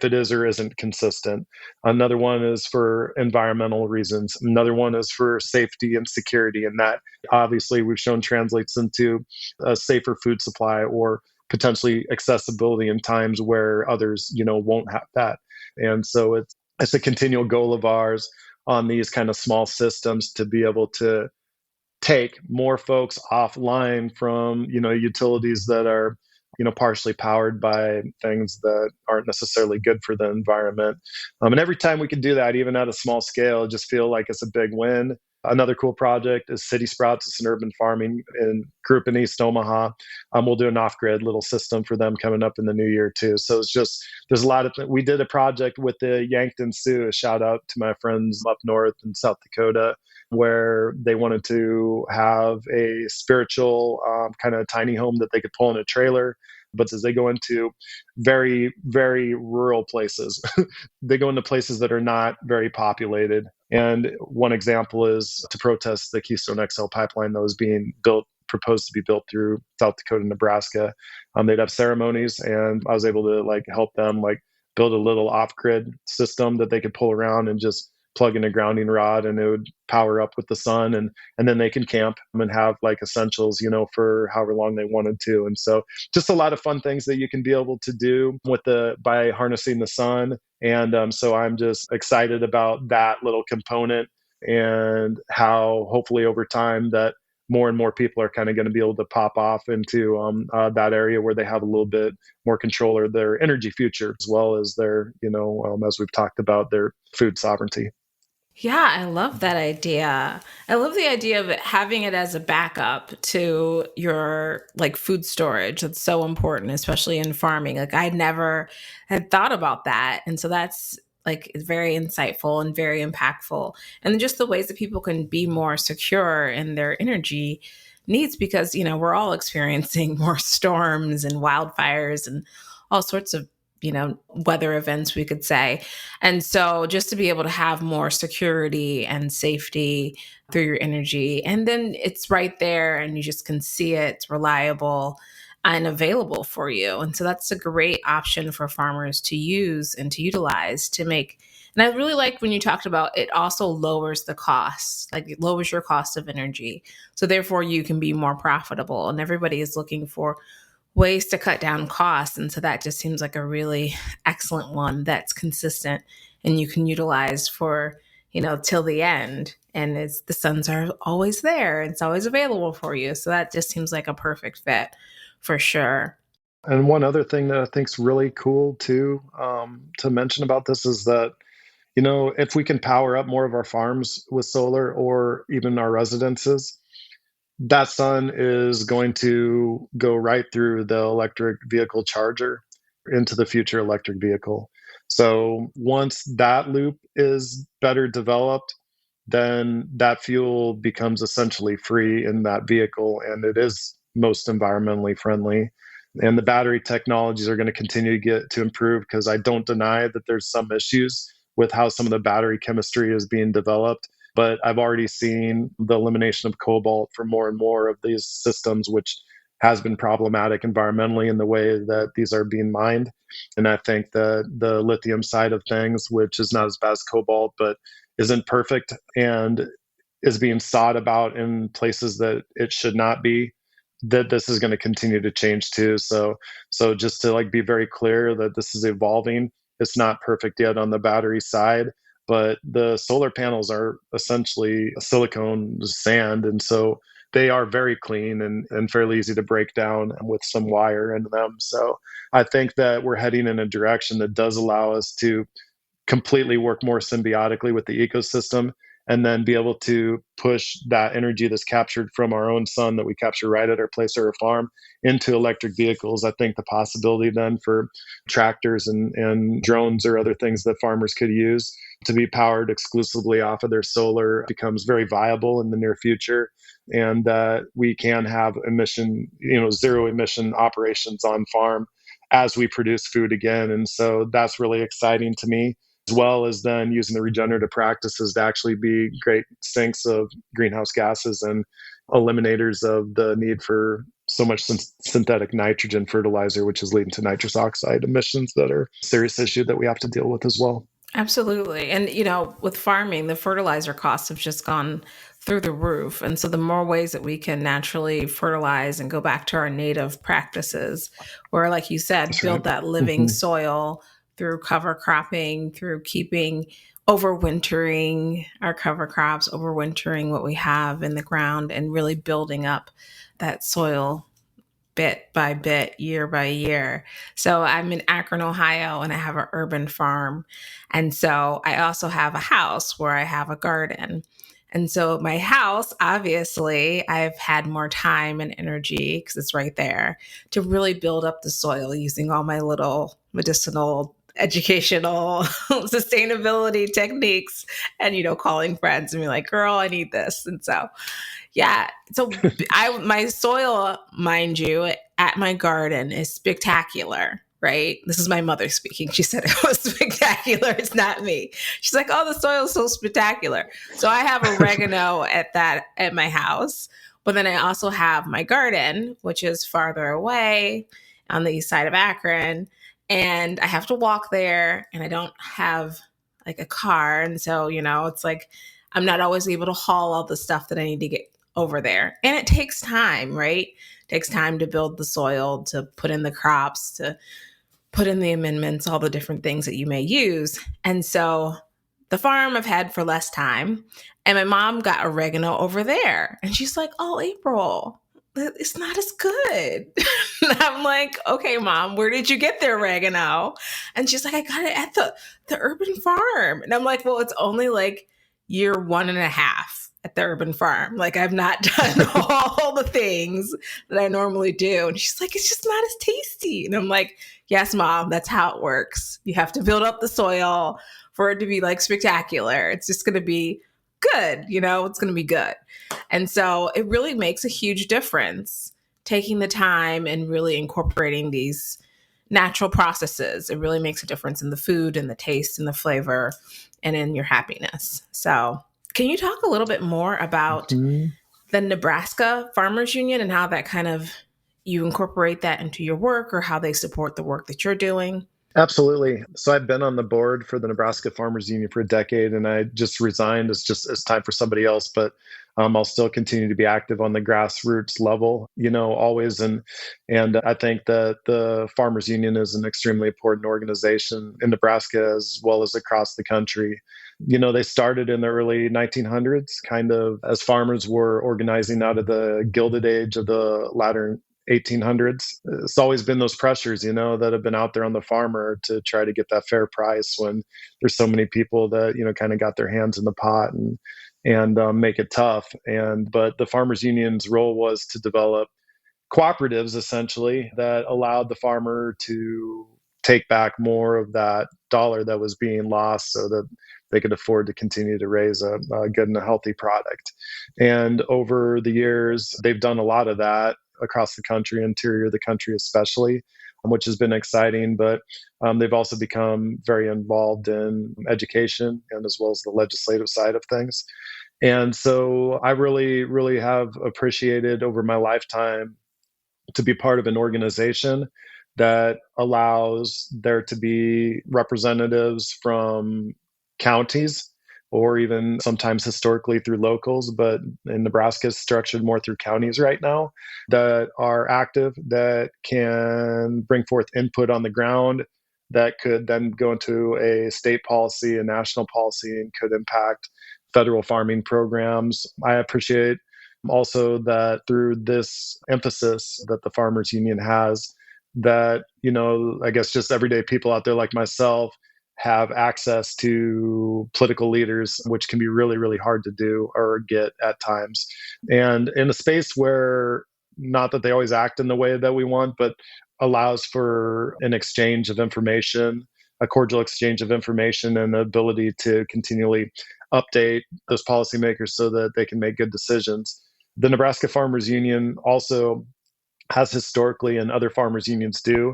it is or isn't consistent. Another one is for environmental reasons. Another one is for safety and security. And that obviously we've shown translates into a safer food supply or potentially accessibility in times where others, won't have that. And so it's a continual goal of ours on these kind of small systems to be able to take more folks offline from, utilities that are, partially powered by things that aren't necessarily good for the environment. And every time we can do that, even at a small scale, I just feel like it's a big win. Another cool project is City Sprouts. It's an urban farming group in East Omaha. We'll do an off-grid little system for them coming up in the new year too. So it's just, there's a lot of we did a project with the Yankton Sioux. A shout out to my friends up north in South Dakota, where they wanted to have a spiritual kind of tiny home that they could pull in a trailer. But as they go into very, very rural places, they go into places that are not very populated. And one example is to protest the Keystone XL pipeline that was being proposed to be built through South Dakota, Nebraska. They'd have ceremonies, and I was able to help them build a little off-grid system that they could pull around and just plug in a grounding rod, and it would power up with the sun, and then they can camp and have essentials, for however long they wanted to. And so just a lot of fun things that you can be able to do by harnessing the sun. And so I'm just excited about that little component, and how hopefully over time that more and more people are kind of going to be able to pop off into that area where they have a little bit more control of their energy future, as well as their, as we've talked about, their food sovereignty. Yeah, I love that idea. I love the idea of having it as a backup to your food storage. That's so important, especially in farming. I never had thought about that. And so that's it's very insightful and very impactful. And just the ways that people can be more secure in their energy needs, because, we're all experiencing more storms and wildfires and all sorts of weather events, we could say. And so just to be able to have more security and safety through your energy, and then it's right there and you just can see it, it's reliable and available for you. And so that's a great option for farmers to use and to utilize to make. And I really like when you talked about it also lowers the cost, it lowers your cost of energy. So therefore you can be more profitable, and everybody is looking for ways to cut down costs. And so that just seems like a really excellent one that's consistent and you can utilize for, till the end. And the suns are always there. It's always available for you. So that just seems like a perfect fit for sure. And one other thing that I think's really cool too, to mention about this is that, if we can power up more of our farms with solar, or even our residences, that sun is going to go right through the electric vehicle charger into the future electric vehicle. So once that loop is better developed, then that fuel becomes essentially free in that vehicle, and it is most environmentally friendly. And the battery technologies are going to continue to improve, because I don't deny that there's some issues with how some of the battery chemistry is being developed. But I've already seen the elimination of cobalt for more and more of these systems, which has been problematic environmentally in the way that these are being mined. And I think that the lithium side of things, which is not as bad as cobalt, but isn't perfect and is being sought about in places that it should not be, that this is going to continue to change too. So just to be very clear that this is evolving. It's not perfect yet on the battery side, but the solar panels are essentially a silicone sand. And so they are very clean and fairly easy to break down with some wire into them. So I think that we're heading in a direction that does allow us to completely work more symbiotically with the ecosystem, and then be able to push that energy that's captured from our own sun that we capture right at our place or our farm into electric vehicles. I think the possibility then for tractors and drones or other things that farmers could use to be powered exclusively off of their solar becomes very viable in the near future. And that we can have zero emission operations on farm as we produce food again. And so that's really exciting to me, as well as then using the regenerative practices to actually be great sinks of greenhouse gases and eliminators of the need for so much synthetic nitrogen fertilizer, which is leading to nitrous oxide emissions that are a serious issue that we have to deal with as well. Absolutely. And, with farming, the fertilizer costs have just gone through the roof. And so the more ways that we can naturally fertilize and go back to our native practices, where, like you said, That's build right. that living soil through cover cropping, through overwintering our cover crops, overwintering what we have in the ground, and really building up that soil bit by bit, year by year. So I'm in Akron, Ohio, and I have an urban farm. And so I also have a house where I have a garden. And so my house, obviously, I've had more time and energy because it's right there to really build up the soil using all my little medicinal, educational, sustainability techniques and, calling friends and be like, girl, I need this. And so, yeah. So my soil, mind you, at my garden is spectacular. Right. This is my mother speaking. She said it was spectacular. It's not me. She's like, oh, the soil is so spectacular. So I have oregano at my house, but then I also have my garden, which is farther away on the east side of Akron. And I have to walk there and I don't have like a car. And so, it's like I'm not always able to haul all the stuff that I need to get over there. And it takes time, right? It takes time to build the soil, to put in the crops, to put in the amendments, all the different things that you may use. And so the farm I've had for less time. And my mom got oregano over there. And she's like, oh, April, it's not as good. And I'm like, okay, Mom, where did you get the oregano? And she's like, I got it at the urban farm. And I'm like, well, it's only like year 1.5 at the urban farm. Like I've not done all the things that I normally do. And she's like, it's just not as tasty. And I'm like, yes, Mom, that's how it works. You have to build up the soil for it to be like spectacular. It's just going to be good. It's going to be good. And so it really makes a huge difference taking the time and really incorporating these natural processes. It really makes a difference in the food and the taste and the flavor and in your happiness. So can you talk a little bit more about the Nebraska Farmers Union and how that kind of you incorporate that into your work or how they support the work that you're doing? Absolutely. So I've been on the board for the Nebraska Farmers Union for a decade, and I just resigned. It's time for somebody else, but I'll still continue to be active on the grassroots level, always. And I think that the Farmers Union is an extremely important organization in Nebraska as well as across the country. They started in the early 1900s, kind of as farmers were organizing out of the Gilded Age of the latter 1800s. It's always been those pressures, that have been out there on the farmer to try to get that fair price when there's so many people that, kind of got their hands in the pot and make it tough. But the Farmers Union's role was to develop cooperatives essentially that allowed the farmer to take back more of that dollar that was being lost so that they could afford to continue to raise a good and a healthy product. And over the years, they've done a lot of that across the country, interior of the country especially, which has been exciting. But they've also become very involved in education and as well as the legislative side of things. And so I really, really have appreciated over my lifetime to be part of an organization that allows there to be representatives from counties or even sometimes historically through locals, but in Nebraska it's structured more through counties right now that are active, that can bring forth input on the ground, that could then go into a state policy, a national policy, and could impact federal farming programs. I appreciate also that through this emphasis that the Farmers Union has, that, I guess just everyday people out there like myself have access to political leaders, which can be really, really hard to do or get at times. And in a space where, not that they always act in the way that we want, but allows for an exchange of information, a cordial exchange of information, and the ability to continually update those policymakers so that they can make good decisions. The Nebraska Farmers Union also has historically, and other farmers unions do,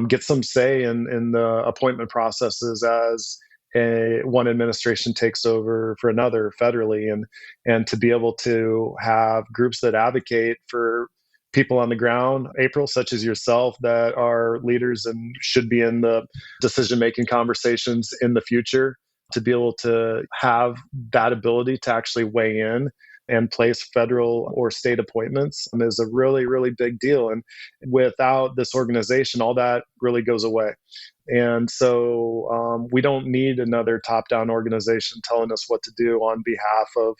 get some say in the appointment processes as one administration takes over for another federally, and to be able to have groups that advocate for people on the ground, April, such as yourself, that are leaders and should be in the decision-making conversations in the future, to be able to have that ability to actually weigh in and place federal or state appointments is a really, really big deal. And without this organization, all that really goes away. And so we don't need another top-down organization telling us what to do on behalf of,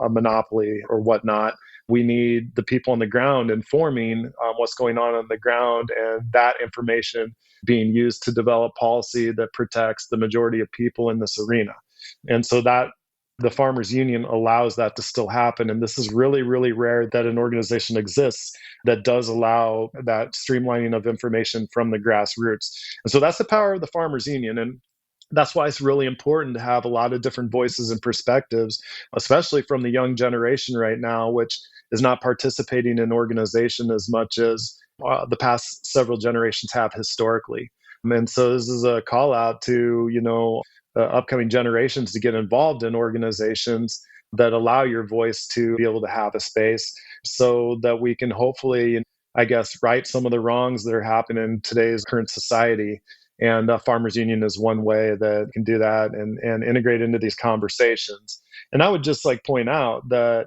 a monopoly or whatnot. We need the people on the ground informing what's going on the ground, and that information being used to develop policy that protects the majority of people in this arena. And so that the Farmers Union allows that to still happen. And this is really, really rare that an organization exists that does allow that streamlining of information from the grassroots. And so that's the power of the Farmers Union. And that's why it's really important to have a lot of different voices and perspectives, especially from the young generation right now, which is not participating in organization as much as the past several generations have historically. And so this is a call out to, upcoming generations to get involved in organizations that allow your voice to be able to have a space so that we can hopefully, I guess, right some of the wrongs that are happening in today's current society. And Farmers Union is one way that can do that and integrate into these conversations. And I would just like point out that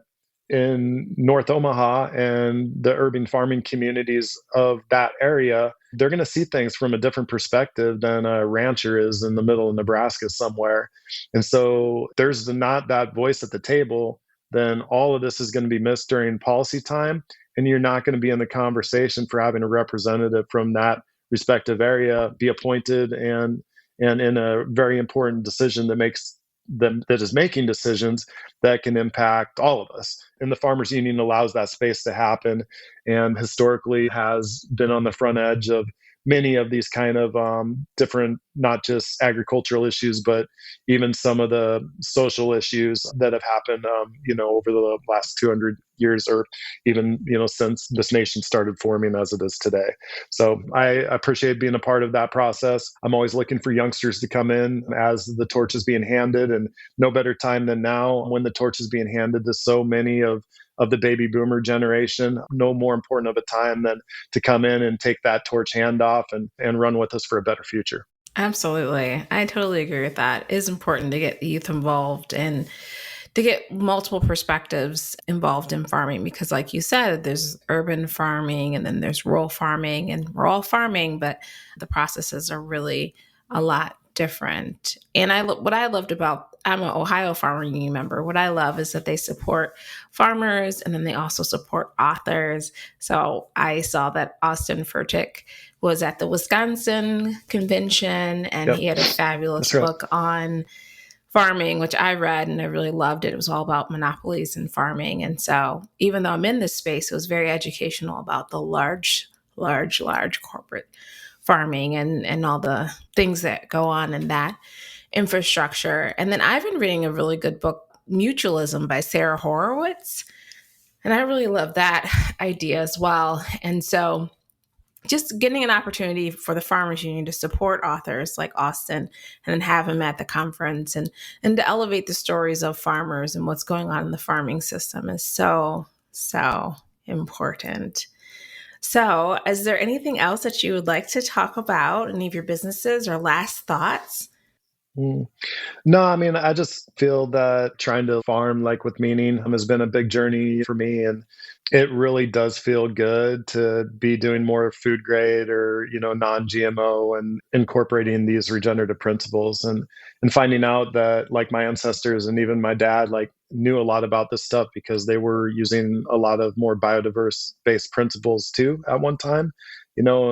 in North Omaha and the urban farming communities of that area, they're going to see things from a different perspective than a rancher is in the middle of Nebraska somewhere. And so there's not that voice at the table, then all of this is going to be missed during policy time. And you're not going to be in the conversation for having a representative from that respective area be appointed and in a very important decision that is making decisions that can impact all of us. And the Farmers Union allows that space to happen, and historically has been on the front edge of many of these kind of different, not just agricultural issues, but even some of the social issues that have happened, over the last 200 years, or even, since this nation started forming as it is today. So I appreciate being a part of that process. I'm always looking for youngsters to come in as the torch is being handed, and no better time than now when the torch is being handed to so many of the baby boomer generation. No more important of a time than to come in and take that torch handoff and run with us for a better future. Absolutely. I totally agree with that. It is important to get the youth involved and to get multiple perspectives involved in farming, because like you said, there's urban farming and then there's rural farming, and we're all farming, but the processes are really a lot different. And what I loved about, I'm an Ohio Farmer Union member. What I love is that they support farmers and then they also support authors. So I saw that Austin Furtick was at the Wisconsin convention, and he had a fabulous book on farming, which I read and I really loved it. It was all about monopolies in farming. And so even though I'm in this space, it was very educational about the large corporate farming and all the things that go on in that infrastructure. And then I've been reading a really good book, Mutualism by Sarah Horowitz. And I really love that idea as well. And so just getting an opportunity for the Farmers Union to support authors like Austin and then have him at the conference and to elevate the stories of farmers and what's going on in the farming system is so, so important. So is there anything else that you would like to talk about, any of your businesses or last thoughts? No, I mean, I just feel that trying to farm like with meaning has been a big journey for me. And it really does feel good to be doing more food grade or, non-GMO and incorporating these regenerative principles and finding out that like my ancestors and even my dad, like knew a lot about this stuff because they were using a lot of more biodiverse based principles too at one time.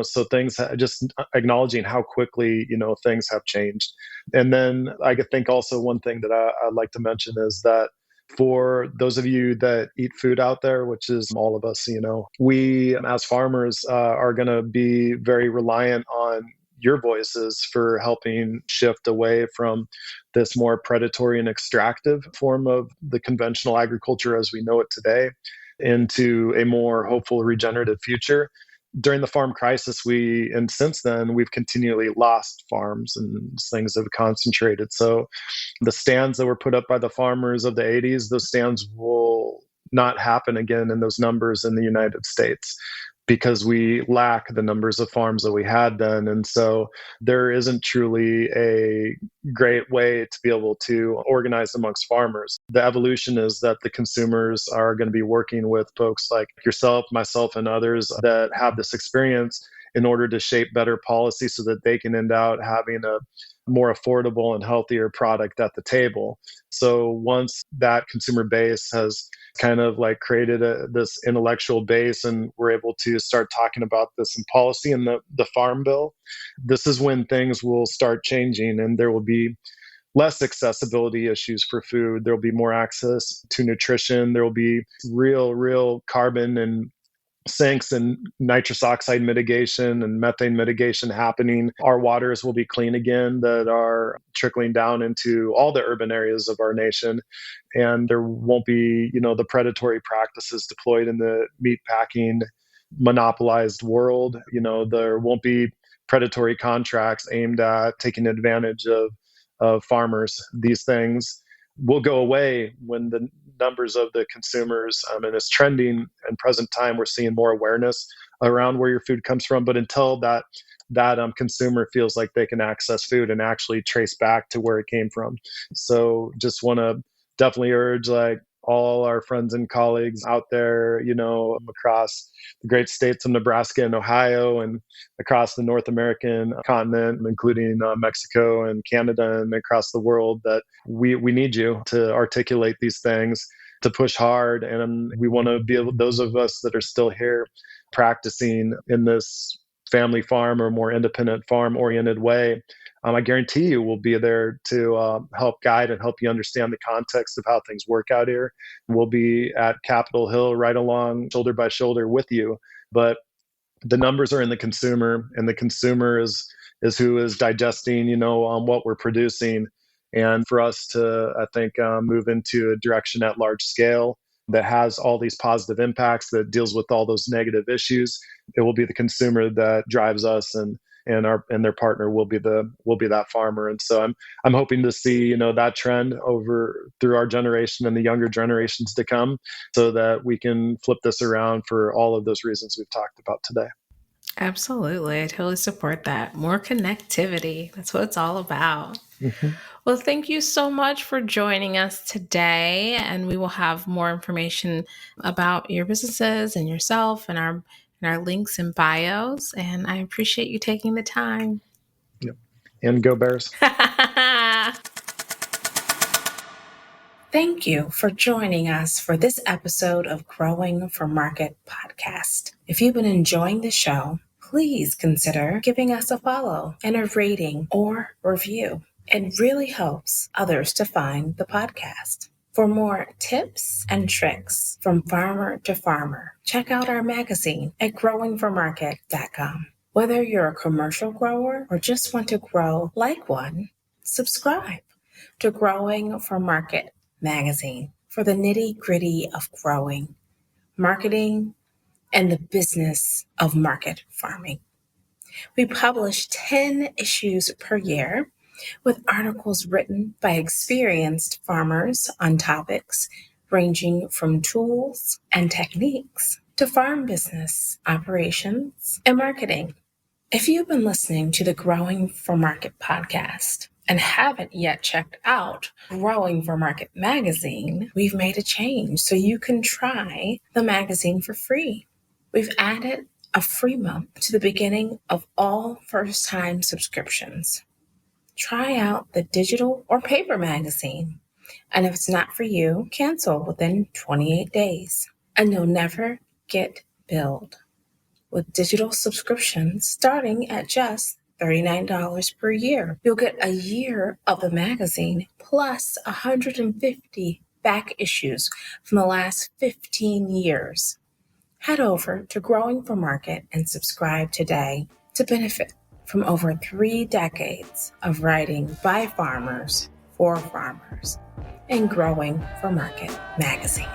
So things just acknowledging how quickly, things have changed. And then I could think also one thing that I'd like to mention is that for those of you that eat food out there, which is all of us, we as farmers are going to be very reliant on your voices for helping shift away from this more predatory and extractive form of the conventional agriculture as we know it today into a more hopeful regenerative future. During the farm crisis, and since then, we've continually lost farms and things have concentrated. So the stands that were put up by the farmers of the 80s, those stands will not happen again in those numbers in the United States because we lack the numbers of farms that we had then. And so there isn't truly a great way to be able to organize amongst farmers. The evolution is that the consumers are going to be working with folks like yourself, myself, and others that have this experience in order to shape better policy so that they can end out having more affordable and healthier product at the table. So once that consumer base has kind of like created this intellectual base, and we're able to start talking about this in policy and the farm bill, this is when things will start changing, and there will be less accessibility issues for food. There'll be more access to nutrition. There will be real carbon and sinks and nitrous oxide mitigation and methane mitigation happening. Our waters will be clean again that are trickling down into all the urban areas of our nation. And there won't be, the predatory practices deployed in the meat packing monopolized world. There won't be predatory contracts aimed at taking advantage of farmers. These things will go away when the numbers of the consumers, and it's trending in present time. We're seeing more awareness around where your food comes from. But until that consumer feels like they can access food and actually trace back to where it came from. So just want to definitely urge like all our friends and colleagues out there, across the great states of Nebraska and Ohio and across the North American continent, including Mexico and Canada and across the world, that we need you to articulate these things, to push hard. And we want to be able, those of us that are still here practicing in this family farm or more independent farm oriented way, I guarantee you we'll be there to help guide and help you understand the context of how things work out here. We'll be at Capitol Hill right along, shoulder by shoulder with you. But the numbers are in the consumer, and the consumer is who is digesting, what we're producing. And for us to, I think, move into a direction at large scale that has all these positive impacts, that deals with all those negative issues, it will be the consumer that drives us, and their partner will be that farmer. And so I'm hoping to see, that trend over through our generation and the younger generations to come, so that we can flip this around for all of those reasons we've talked about today. Absolutely. I totally support that. More connectivity. That's what it's all about. Mm-hmm. Well, thank you so much for joining us today. And we will have more information about your businesses and yourself and our links and bios. And I appreciate you taking the time. Yep. And go Bears. Thank you for joining us for this episode of Growing for Market podcast. If you've been enjoying the show, please consider giving us a follow and a rating or review. It really helps others to find the podcast. For more tips and tricks from farmer to farmer, check out our magazine at growingformarket.com. Whether you're a commercial grower or just want to grow like one, subscribe to Growing for Market magazine for the nitty-gritty of growing, marketing, and the business of market farming. We publish 10 issues per year with articles written by experienced farmers on topics ranging from tools and techniques to farm business, operations, and marketing. If you've been listening to the Growing for Market podcast and haven't yet checked out Growing for Market magazine, we've made a change so you can try the magazine for free. We've added a free month to the beginning of all first-time subscriptions. Try out the digital or paper magazine, and if it's not for you, cancel within 28 days, and you'll never get billed. With digital subscriptions starting at just $39 per year. You'll get a year of the magazine plus 150 back issues from the last 15 years. Head over to Growing for Market and subscribe today to benefit from over 3 decades of writing by farmers for farmers and Growing for Market magazine.